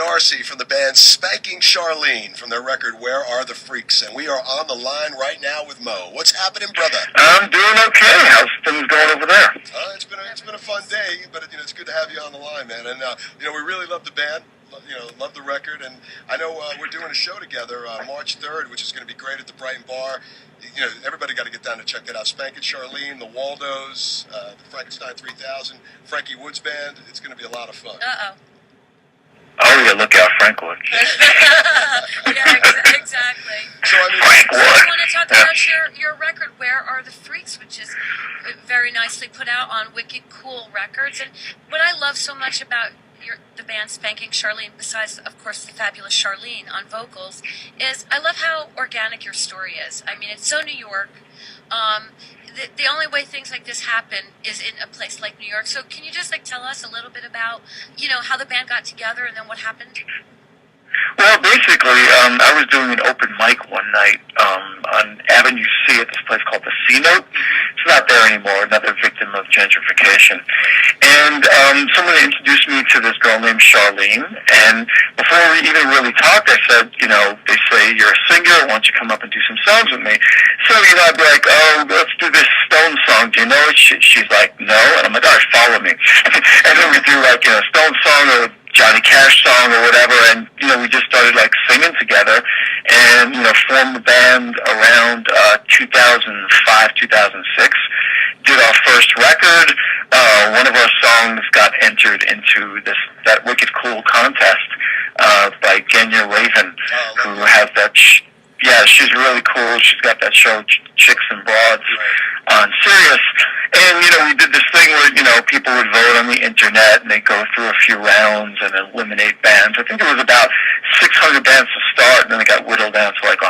Arcee from the band Spanking Charlene from their record Where Are the Freaks? And we are on the line right now with Mo. What's happening, brother? I'm doing okay. How's things going over there? It's been a fun day, but it's good to have you on the line, man. And we really love the band. Love the record, and I know we're doing a show together March 3rd, which is going to be great at the Brighton Bar. Everybody got to get down to check that out. Spanking Charlene, the Waldos, the Frankenstein 3000, Frankie Woods Band. It's going to be a lot of fun. Oh, yeah, look out, Frank Woods. Yeah, exactly. So, Frank Woods. I want to talk about your record, Where Are the Freaks, which is very nicely put out on Wicked Cool Records. And what I love so much about the band Spanking Charlene, besides, of course, the fabulous Charlene on vocals, is I love how organic your story is. I mean, it's so New York. The only way things like this happen is in a place like New York. So can you just tell us a little bit about, how the band got together and then what happened? Well, basically, I was doing an open mic one night on Avenue C at this place called the C Note. It's not there anymore, another victim of gentrification. And someone introduced me to this girl named Charlene, and before we even really talked, I said, they say, you're a singer, why don't you come up and do some songs with me? So, I'd be like, oh, let's do this Stone song, do you know it? She's like, no, and I'm like, all right, follow me. And then we do a Stone song or Johnny Cash song or whatever, and we just started singing together, and formed the band around 2005, 2006. Did our first record. One of our songs got entered into that Wicked Cool contest by Genya Raven, who has that. Yeah, she's really cool. She's got that show, Chicks and Broads, on Sirius. And, we did this thing where, people would vote on the internet, and they'd go through a few rounds and eliminate bands. I think it was about 600 bands to start, and then it got whittled down to 150,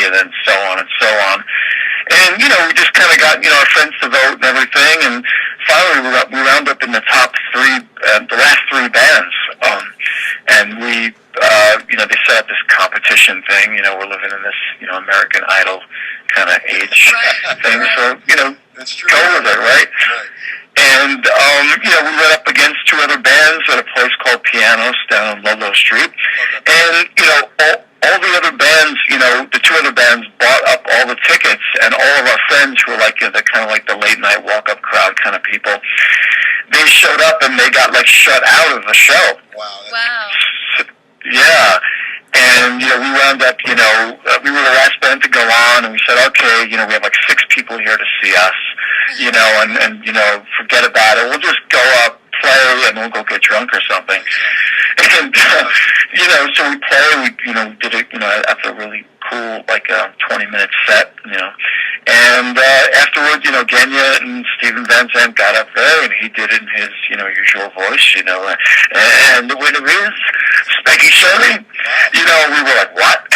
and then so on and so on. And, we just kind of got, our friends to vote and everything, and finally we wound up in the top three, the last three bands. And we, they set up this competition thing, we're living in this, American Idol kind of age thing, so, that's true. Go with it, right? And, we went up against two other bands at a place called Pianos down on Ludlow Street. And, all the other bands, the two other bands bought up all the tickets, and all of our friends who were the kind of the late night walk-up crowd kind of people, they showed up and they got shut out of the show. Wow. Yeah. And, we wound up, we were the last band to go on, and we said, okay, we have 6 people here to see us, and forget about it. We'll just go up, play, and we'll go get drunk or something. And, so we play, we did it, after a really cool, 20-minute set, And, afterwards, Genya and Steven Van Zandt got up there, and he did it in his, usual voice, and the winner is Spanking Charlene. We were like, what?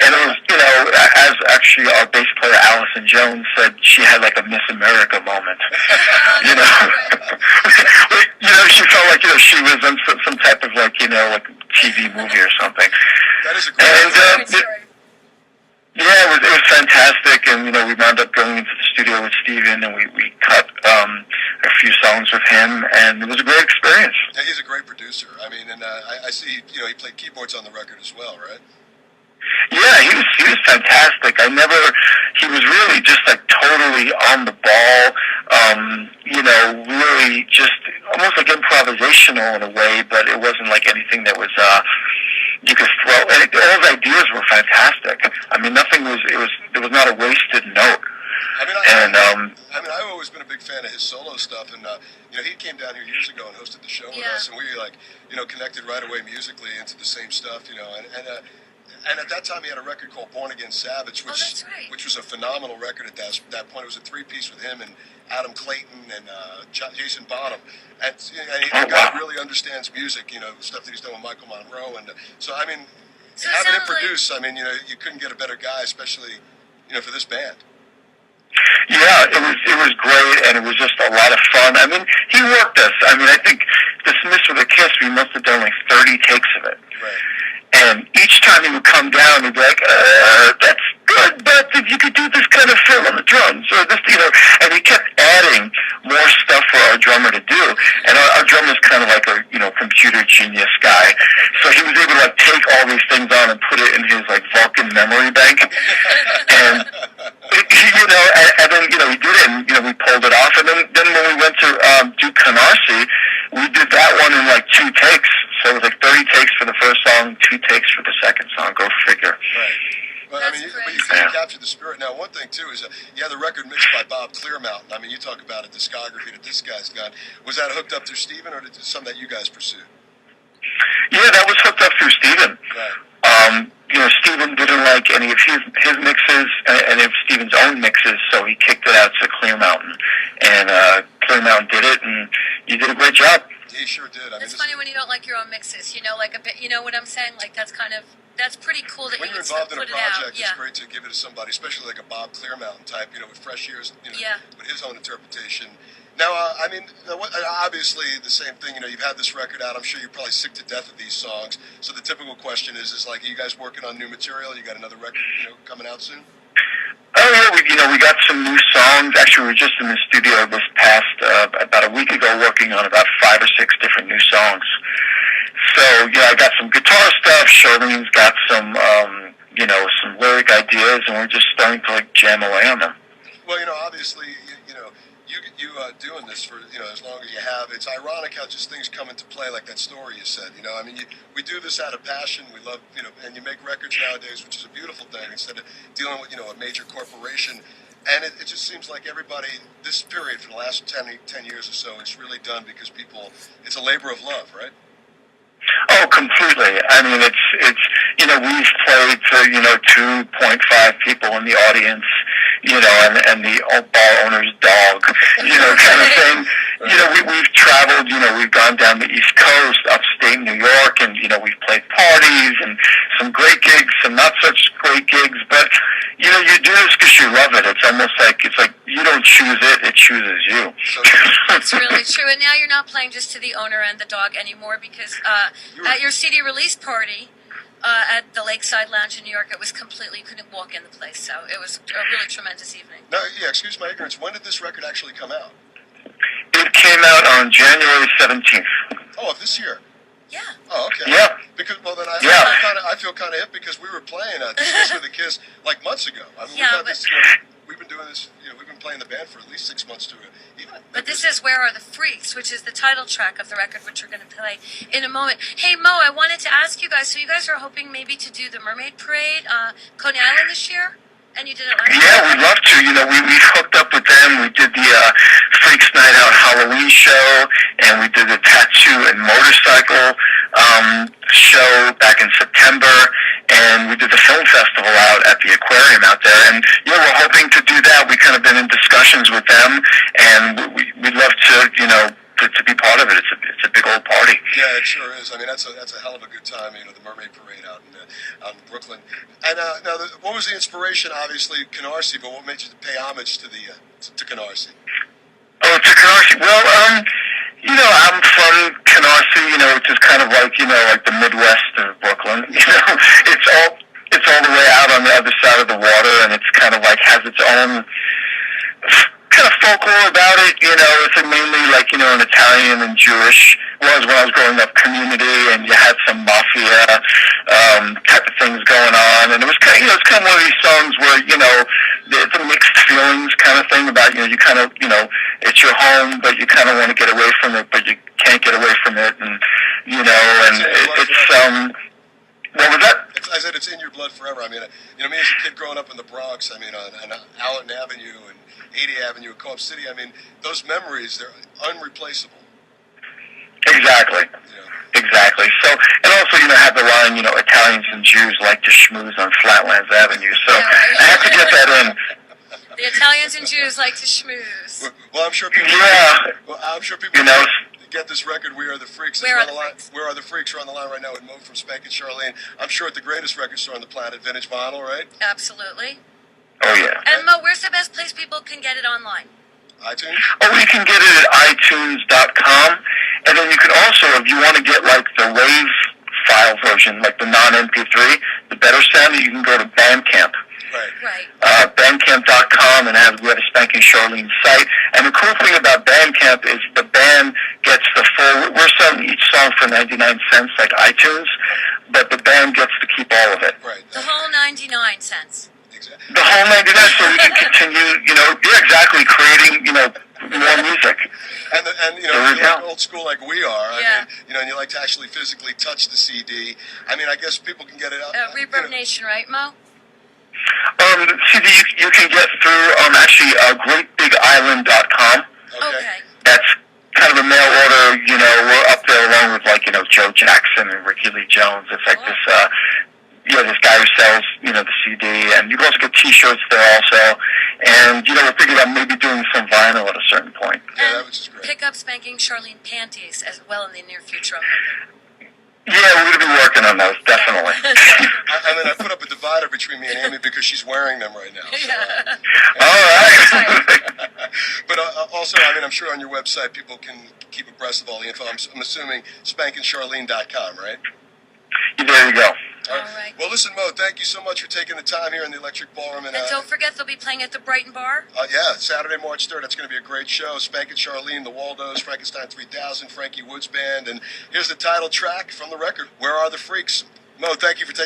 And it was, as actually our bass player Allison Jones said, she had a Miss America moment. She felt like, she was on some type of TV movie or something. That is a great story. Yeah, it was fantastic, and we wound up going into the studio with Steven, and we cut a few songs with him, and it was a great experience. Yeah, he's a great producer. I mean, and I see, he played keyboards on the record as well, right? Yeah, he was fantastic. He was really just totally on the ball, really just almost improvisational in a way, but it wasn't anything that was, you could throw, and all his ideas were fantastic. I mean, it was not a wasted note. I've always been a big fan of his solo stuff, and he came down here years ago and hosted the show with us, and we connected right away musically into the same stuff, and at that time he had a record called Born Again Savage, which was a phenomenal record at that point. It was a 3-piece with him and Adam Clayton and Jason Bonham, and the guy really understands music, stuff that he's done with Michael Monroe, and so having him produce, you couldn't get a better guy, especially for this band. Yeah, it was great, and it was just a lot of fun. I mean, he worked us. I think Dismissed with a Kiss, we must have done 30 takes of it. Right. And each time he would come down, he'd be like, good, but if you could do this kind of fill on the drums, or this, and we kept adding more stuff for our drummer to do. And our drummer's kind of like a, computer genius guy. So he was able to, like, take all these things on and put it in his, like, Vulcan memory bank. And, and then, he did it, and, we pulled it off. And then when we went to do Canarsie, we did that one in, like, 2 takes. So it was, like, 30 takes for the first song, 2 takes for the second song. Go figure. Right. But, you captured the spirit. Now, one thing, too, is you had the record mixed by Bob Clearmountain. I mean, you talk about a discography that this guy's got. Was that hooked up through Steven, or something that you guys pursued? Yeah, that was hooked up through Steven. Right. Steven didn't like any of his mixes, and of Steven's own mixes, so he kicked it out to Clearmountain. And Clearmountain did it, and you did a great job. He sure did. It's funny when you don't like your own mixes. Like a bit. You know what I'm saying? Like that's pretty cool that when you you're would involved in a put it out. project, it's great to give it to somebody, especially like a Bob Clearmountain type, with fresh ears, with his own interpretation. Now, obviously the same thing. You've had this record out. I'm sure you're probably sick to death of these songs. So the typical question is like, are you guys working on new material? You got another record, coming out soon? Oh yeah, we got some new songs. Actually, we were just in the studio this past about a week ago, working on about 5 or 6 different new songs. So I got some guitar stuff. Charlene's got some, some lyric ideas, and we're just starting to jam away on them. Well, obviously, you doing this for as long as you have. It's ironic how just things come into play, like that story you said. We do this out of passion. We love and you make records nowadays, which is a beautiful thing. Instead of dealing with a major corporation, and it just seems like everybody this period for the last 10 years or so, it's really done because it's a labor of love, right? Oh, completely. I mean, it's we've played to 2.5 people in the audience, and the bar owner's dog, kind of thing. We've traveled, we've gone down the East Coast, upstate New York, and, we've played parties and some great gigs, some not such great gigs, but, you do this because you love it. It's almost like, you don't choose it, it chooses you. That's really true. And now you're not playing just to the owner and the dog anymore, because at your CD release party at the Lakeside Lounge in New York, it was completely, you couldn't walk in the place. So it was a really tremendous evening. No, excuse my ignorance. When did this record actually come out? It came out on January 17th. Oh, of this year? Yeah. Oh, okay. Yeah. Because I feel kind of hip because we were playing This with the Kiss like months ago. I mean, we've been doing this. We've been playing the band for at least 6 months to it. But this is Where Are the Freaks, which is the title track of the record, which we're going to play in a moment. Hey, Mo, I wanted to ask you guys, so you guys are hoping maybe to do the Mermaid Parade, Coney Island this year? And you did it last year? Yeah, we'd love to. We've hooked up with them. We did the Freaks Night Out Halloween show, and we did the Tattoo and Motorcycle show back in September, and we did the film festival out at the aquarium out there. And we're hoping to do that. We've kind of been in discussions with them, and we'd love to, to be part of it. It's a big old party. Yeah, it sure is. I mean, that's a hell of a good time. The Mermaid Parade out in Brooklyn. And now, what was the inspiration? Obviously, Canarsie. But what made you pay homage to to Canarsie? Oh, to Canarsie. Well, I'm from Canarsie. Which is kind of like like the Midwest of Brooklyn. It's all the way out on the other side of the water, and it's kind of like has its own kind of folklore about it. It's mainly like an Italian and Jewish. Was when I was growing up community, and you had some mafia type of things going on, and it was kind of it's kind of one of these songs where it's a mixed feelings kind of thing about you kind of it's your home, but you kind of want to get away from it, but you can't get away from it, and and it's what was that? I said it's in your blood forever. I mean, me as a kid growing up in the Bronx, I mean, on Allen Avenue and 80 Avenue in Co-op City, I mean, those memories, they're unreplaceable. Exactly. Exactly. So, and also, have the line, Italians and Jews like to schmooze on Flatlands Avenue. So, I have to get that in. The Italians and Jews like to schmooze. Well, I'm sure people. Yeah. Well, I'm sure people. Get this record, We Are the Freaks. Where Are the Freaks? Where Are the Freaks? Are on the line right now with Mo from Spanking Charlene. I'm sure at the greatest record store on the planet, Vintage Vinyl, right? Absolutely. Oh, yeah. And Mo, where's the best place people can get it online? iTunes? Oh, you can get it at iTunes.com. And then you can also, if you want to get like the WAV file version, like the non-MP3, the better sound, you can go to Bandcamp. Right. Bandcamp.com, and we have a Spanking Charlene site. And the cool thing about Bandcamp is the band gets the full. We're selling each song for 99 cents, like iTunes, but the band gets to keep all of it. Right. The whole 99 cents. Exactly. The whole 99, so we can continue, exactly, creating, more music. And you know, if you're like old school like we are, I mean, and you like to actually physically touch the CD. I mean, I guess people can get it out. Reverb Nation, right, Mo? The CD you can get through actually greatbigisland.com. Okay. That's kind of a mail order. We're up there along with Joe Jackson and Ricky Lee Jones. It's like this. This guy who sells, the CD, and you can also get T-shirts there also. And, we're thinking about maybe doing some vinyl at a certain point. Yeah, that was just great. Pick up Spanking Charlene panties as well in the near future. Yeah, we're going to be working on those, definitely. I put up a divider between me and Amy because she's wearing them right now. So. All right. But also, I mean, I'm sure on your website people can keep abreast of all the info. I'm assuming SpankingCharlene.com, right? There you go. All right. Well, listen, Mo, thank you so much for taking the time here in the Electric Ballroom. And don't forget, they'll be playing at the Brighton Bar. Saturday, March 3rd. That's going to be a great show. Spanking Charlene, the Waldos, Frankenstein 3000, Frankie Woods Band. And here's the title track from the record, Where Are the Freaks? Mo, thank you for taking